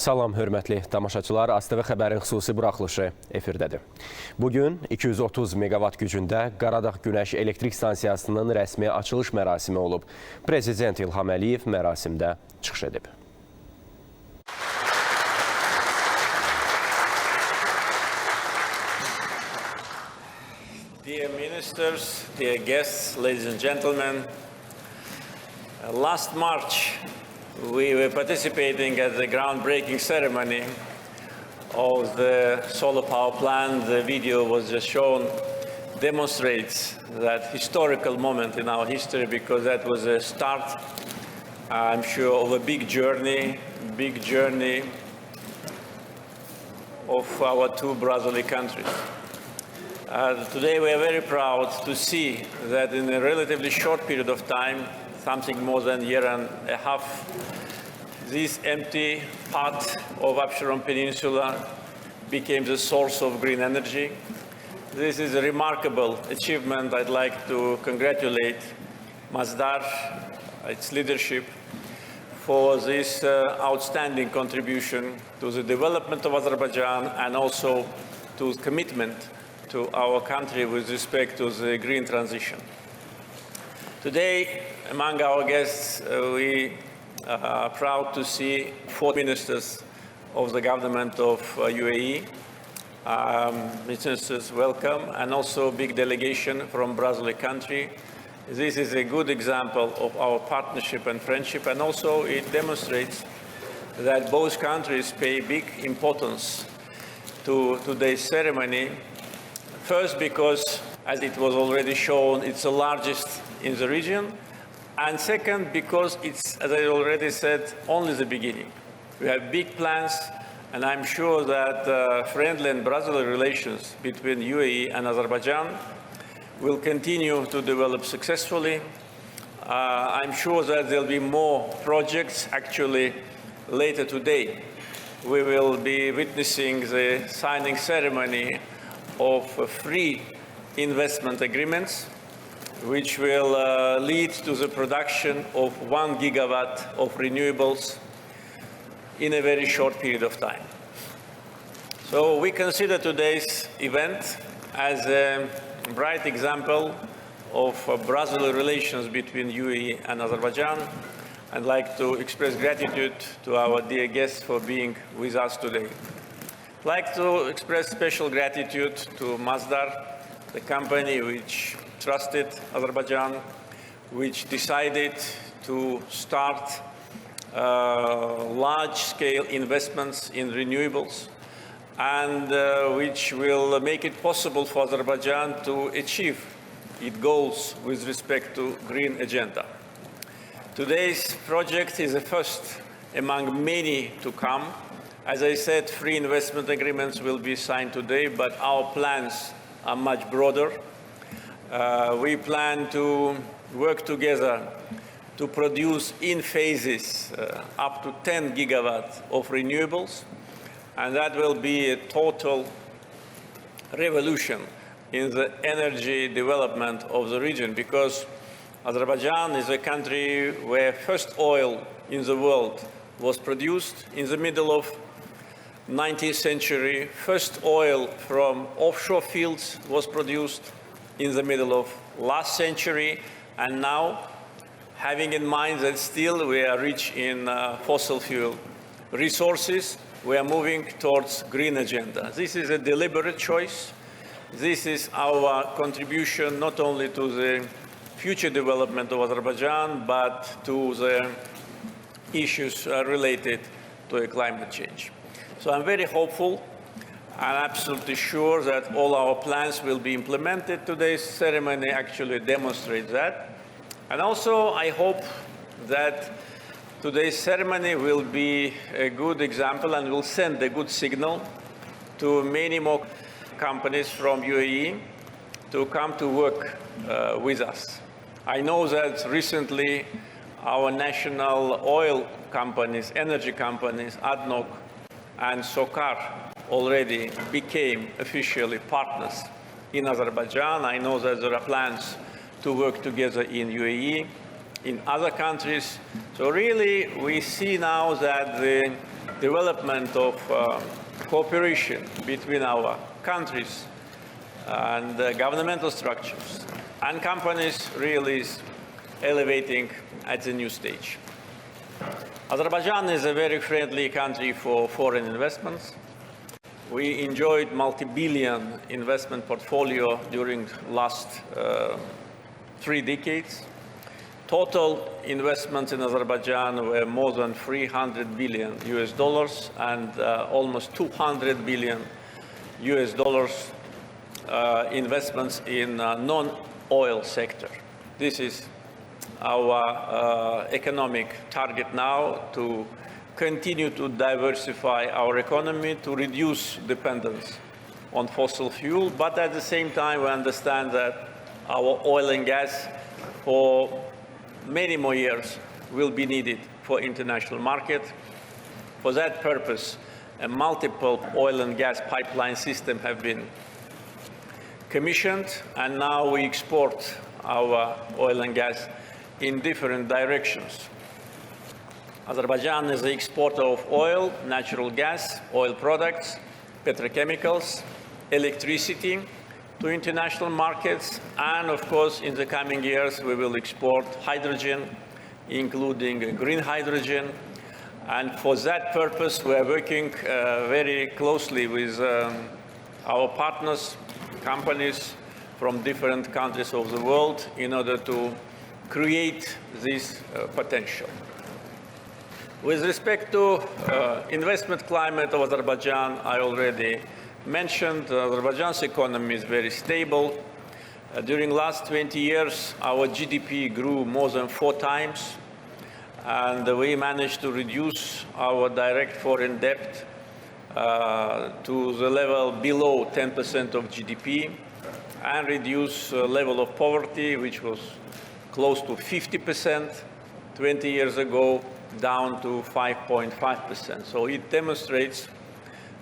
Salam, hörmətli tamaşaçılar. AZTV xəbərin xüsusi buraxılışı efirdədir. Bugün 230 megawatt gücündə Qaradağ Günəş Elektrik Stansiyasının rəsmi açılış mərasimi olub. Prezident İlham mərasimdə çıxış edib. Dear ministers, dear guests, ladies and gentlemen, last March, we were participating at the groundbreaking ceremony of the solar power plant. The video was just shown, demonstrates that historical moment in our history, because that was a start, I'm sure, of a big journey of our two brotherly countries. Today we are very proud to see that in a relatively short period of time, something more than a year and a half, this empty part of Absheron Peninsula became the source of green energy. This is a remarkable achievement. I'd like to congratulate Masdar, its leadership, for this outstanding contribution to the development of Azerbaijan and also to commitment to our country with respect to the green transition. Today, among our guests, we are proud to see 4 ministers of the government of UAE. Ministers, welcome, and also a big delegation from brotherly country. This is a good example of our partnership and friendship, and also it demonstrates that both countries pay big importance to today's ceremony. First, because, as it was already shown, it's the largest in the region. And second, because it's, as I already said, only the beginning. We have big plans, and I'm sure that friendly and brotherly relations between UAE and Azerbaijan will continue to develop successfully. I'm sure that there'll be more projects. Actually, later today, we will be witnessing the signing ceremony of free investment agreements, which will lead to the production of 1 gigawatt of renewables in a very short period of time. So we consider today's event as a bright example of brotherly relations between UAE and Azerbaijan. I'd like to express gratitude to our dear guests for being with us today. I'd like to express special gratitude to Masdar, the company which trusted Azerbaijan, which decided to start large-scale investments in renewables, and which will make it possible for Azerbaijan to achieve its goals with respect to green agenda. Today's project is the first among many to come. As I said, free investment agreements will be signed today, but our plans are much broader. We plan to work together to produce in phases up to 10 gigawatts of renewables, and that will be a total revolution in the energy development of the region, because Azerbaijan is a country where first oil in the world was produced in the middle of 19th century. First oil from offshore fields was produced in the middle of last century, and now, having in mind that still we are rich in fossil fuel resources, we are moving towards green agenda. This is a deliberate choice. This is our contribution not only to the future development of Azerbaijan, but to the issues related to climate change. So I'm very hopeful and absolutely sure that all our plans will be implemented. Today's ceremony actually demonstrates that. And also, I hope that today's ceremony will be a good example and will send a good signal to many more companies from UAE to come to work with us. I know that recently our national oil companies, energy companies, ADNOC and SOCAR already became officially partners in Azerbaijan. I know that there are plans to work together in UAE, in other countries. So really, we see now that the development of cooperation between our countries and governmental structures and companies really is elevating at the new stage. Azerbaijan is a very friendly country for foreign investments. We enjoyed multi-billion investment portfolio during last 3 decades. Total investments in Azerbaijan were more than 300 billion US dollars and almost 200 billion US dollars investments in non-oil sector. This is our economic target now, to continue to diversify our economy, to reduce dependence on fossil fuel, but at the same time we understand that our oil and gas for many more years will be needed for international market. For that purpose, a multiple oil and gas pipeline system have been commissioned, and now we export our oil and gas in different directions. Azerbaijan is the exporter of oil, natural gas, oil products, petrochemicals, electricity to international markets, and of course in the coming years we will export hydrogen, including green hydrogen. And for that purpose we are working very closely with our partners, companies from different countries of the world in order to create this potential. With respect to investment climate of Azerbaijan, I already mentioned Azerbaijan's economy is very stable. During last 20 years, our GDP grew more than 4 times, and we managed to reduce our direct foreign debt to the level below 10% of GDP, and reduce level of poverty, which was close to 50% 20 years ago, down to 5.5%. So it demonstrates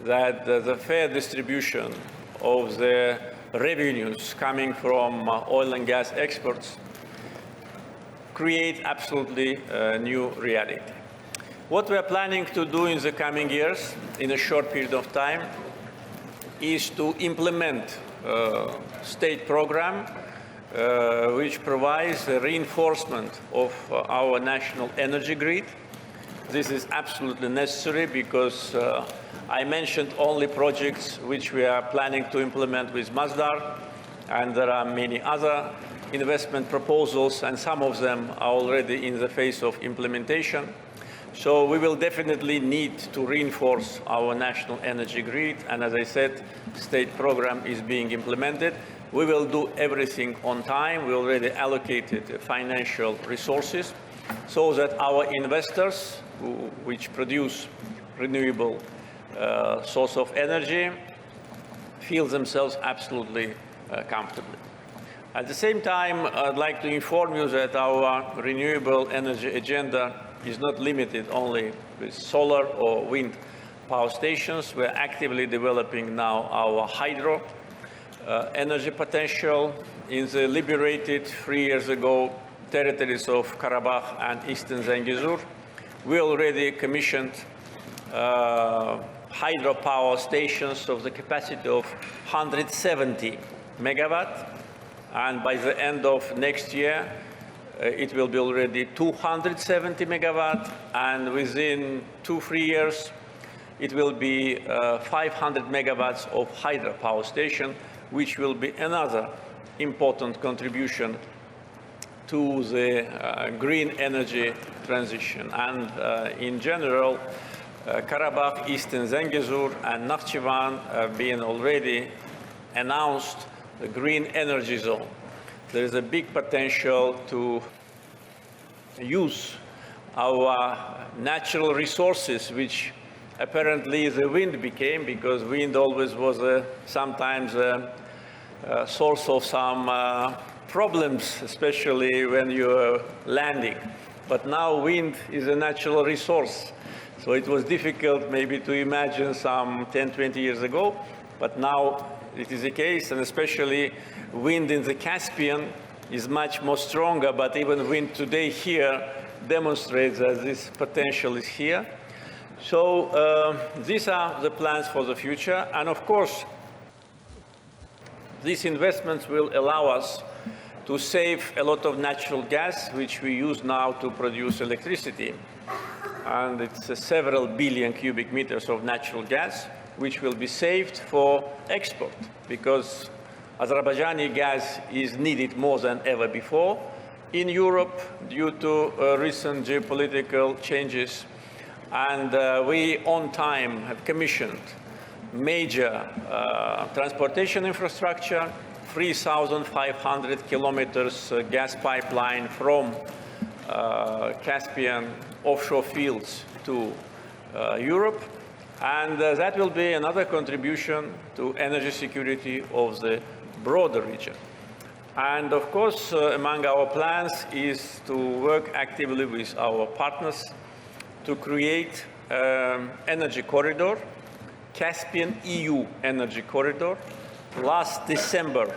that the fair distribution of the revenues coming from oil and gas exports create absolutely a new reality. What we are planning to do in the coming years, in a short period of time, is to implement a state program which provides a reinforcement of our national energy grid. This is absolutely necessary because I mentioned only projects which we are planning to implement with Masdar, and there are many other investment proposals, and some of them are already in the phase of implementation. So we will definitely need to reinforce our national energy grid, and as I said, state program is being implemented. We will do everything on time. We already allocated financial resources so that our investors, which produce renewable source of energy, feel themselves absolutely comfortably. At the same time, I'd like to inform you that our renewable energy agenda is not limited only with solar or wind power stations. We're actively developing now our hydro energy potential in the liberated 3 years ago territories of Karabakh and Eastern Zangezur. We already commissioned hydropower stations of the capacity of 170 megawatt, and by the end of next year it will be already 270 megawatt, and within 2-3 years it will be 500 megawatts of hydropower station, which will be another important contribution to the green energy transition. And in general, Karabakh, Eastern Zangezur, and Nakhchivan have been already announced the green energy zone. There is a big potential to use our natural resources, which apparently the wind became, because wind always was sometimes a source of some problems, especially when you're landing. But now wind is a natural resource. So it was difficult maybe to imagine some 10-20 years ago, but now it is the case, and especially wind in the Caspian is much more stronger, but even wind today here demonstrates that this potential is here. So these are the plans for the future, and of course, these investments will allow us to save a lot of natural gas, which we use now to produce electricity. And it's several billion cubic meters of natural gas, which will be saved for export, because Azerbaijani gas is needed more than ever before in Europe due to recent geopolitical changes. And we, on time, have commissioned major transportation infrastructure, 3,500 kilometers gas pipeline from Caspian offshore fields to Europe. And that will be another contribution to energy security of the broader region. And of course, among our plans is to work actively with our partners to create energy corridor, Caspian EU energy corridor. Last December,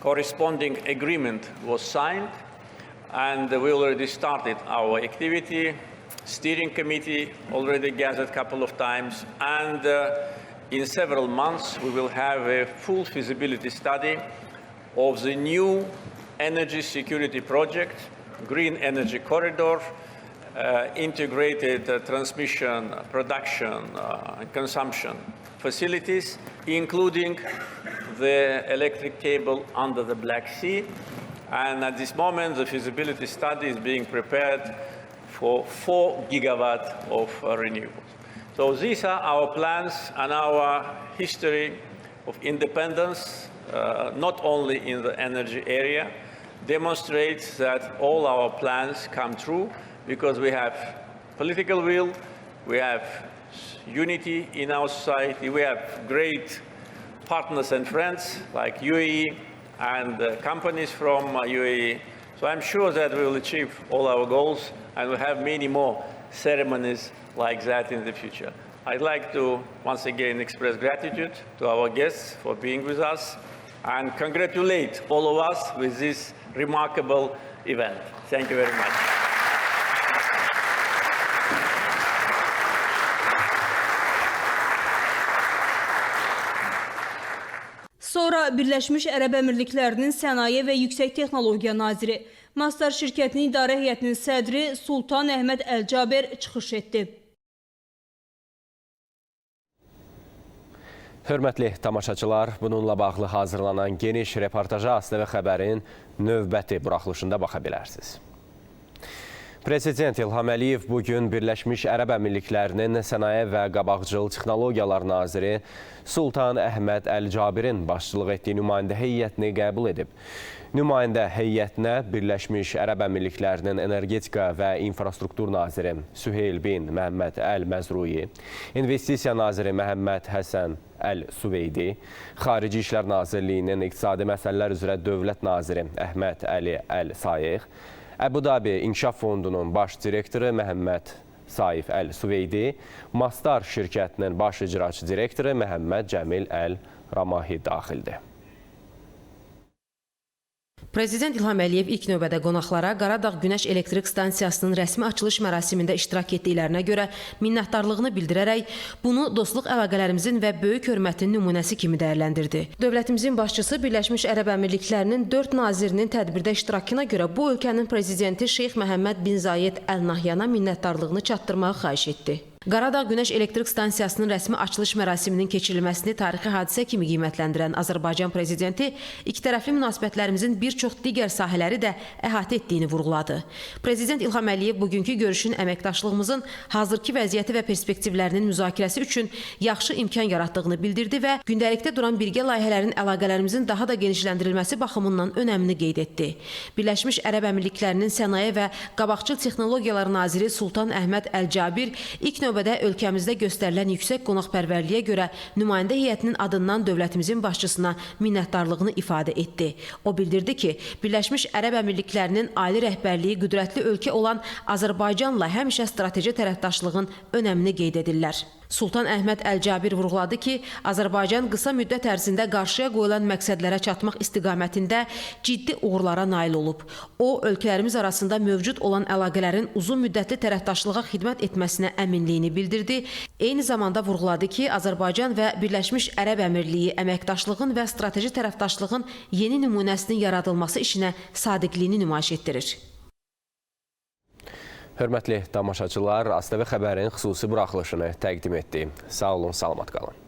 corresponding agreement was signed, and we already started our activity. Steering committee already gathered a couple of times, and in several months we will have a full feasibility study of the new energy security project, Green Energy Corridor, integrated transmission, production, and consumption facilities, including the electric cable under the Black Sea. And at this moment, the feasibility study is being prepared for 4 gigawatts of renewables. So these are our plans, and our history of independence, not only in the energy area, demonstrates that all our plans come true because we have political will, we have unity in our society, we have great partners and friends like UAE and companies from UAE. So I'm sure that we will achieve all our goals, and we'll have many more ceremonies like that in the future. I'd like to once again express gratitude to our guests for being with us and congratulate all of us with this remarkable event. Thank you very much. Sonra Birləşmiş Ərəb Əmirliklərinin Sənaye və Yüksək Texnologiya Naziri, Mastar şirkətinin idarə heyətinin sədri Sultan Əhməd Əl-Cəbər çıxış etdi. Hörmətli tamaşaçılar, bununla bağlı hazırlanan geniş reportaja AZTV xəbərin növbəti buraxılışında baxa bilərsiniz. Prezident İlham Əliyev bugün Birləşmiş Ərəb Əmirliklərinin Sənaye və Qabaqcıl Texnologiyalar Naziri Sultan Əhməd Əl-Cəbərin başçılıq etdiyi nümayəndə heyətini qəbul edib. Nümayəndə heyətinə Birləşmiş Ərəb Əmirliklərinin Energetika və İnfrastruktur Naziri Süheyl bin Məhəmməd Əl-Məzruyi, İnvestisiya Naziri Məhəmməd Həsən Əl-Suveydi, Xarici İşlər Nazirliyinin İqtisadi Məsələlər üzrə Dövlət Naziri Əhməd Əli Əl-Sayıq, Əbu Dabi İnkişaf Fondunun baş direktoru Məhəmməd Saif Əl-Suveydi, Mastar şirkətinin baş icraçı direktoru Məhəmməd Cəmil Əl-Ramahi daxildir. Prezident İlham Əliyev ilk növbədə qonaqlara Qaradağ Günəş Elektrik Stansiyasının rəsmi açılış mərasimində iştirak etdiklərinə görə minnətdarlığını bildirərək bunu dostluq əlaqələrimizin və böyük hörmətin nümunəsi kimi dəyərləndirdi. Dövlətimizin başçısı Birləşmiş Ərəb Əmirliklərinin 4 nazirinin tədbirdə iştirakına görə bu ölkənin prezidenti Şeyx Məhəmməd bin Zayed Əl Nahyana minnətdarlığını çatdırmağı xahiş etdi. Qaradağ Günəş Elektrik Stansiyasının rəsmi açılış mərasiminin keçirilməsini tarixi hadisə kimi qiymətləndirən Azərbaycan Prezidenti ikitərəfli münasibətlərimizin bir çox digər sahələri də əhatə etdiyini vurğuladı. Prezident İlham Əliyev bugünkü görüşün əməkdaşlığımızın hazırki vəziyyəti və perspektivlərinin müzakirəsi üçün yaxşı imkan yaratdığını bildirdi və gündəlikdə duran birgə layihələrin əlaqələrimizin daha da genişləndirilməsi baxımından önəmini qeyd etdi. Birləşmiş Ərəb Əmirliklərinin Sənaye və Qabaqcıl Texnologiyalar Naziri Sultan Əhməd Əl-Cəbər ilk növbədə ölkəmizdə göstərilən yüksək qonaqpərvərliyə görə nümayəndə heyətinin adından dövlətimizin başçısına minnətdarlığını ifadə etdi. O bildirdi ki, Birləşmiş Ərəb Əmirliklərinin ali rəhbərliyi qüdrətli ölkə olan Azərbaycanla həmişə strateji tərəfdaşlığın önəmini qeyd edirlər. Sultan Əhməd Əl-Cabir vurğuladı ki, Azərbaycan qısa müddət ərzində qarşıya qoyulan məqsədlərə çatmaq istiqamətində ciddi uğurlara nail olub. O, ölkələrimiz arasında mövcud olan əlaqələrin uzun müddətli tərəfdaşlığa xidmət etməsinə əminliyini bildirdi. Eyni zamanda vurğuladı ki, Azərbaycan və Birləşmiş Ərəb Əmirliyi əməkdaşlığın və strateji tərəfdaşlığın yeni nümunəsinin yaradılması işinə sadiqliyini nümayiş etdirir. Hörmətli tamaşaçılar, AZTV xəbərin xüsusi buraxılışını təqdim etdi. Sağ olun, salamat qalın.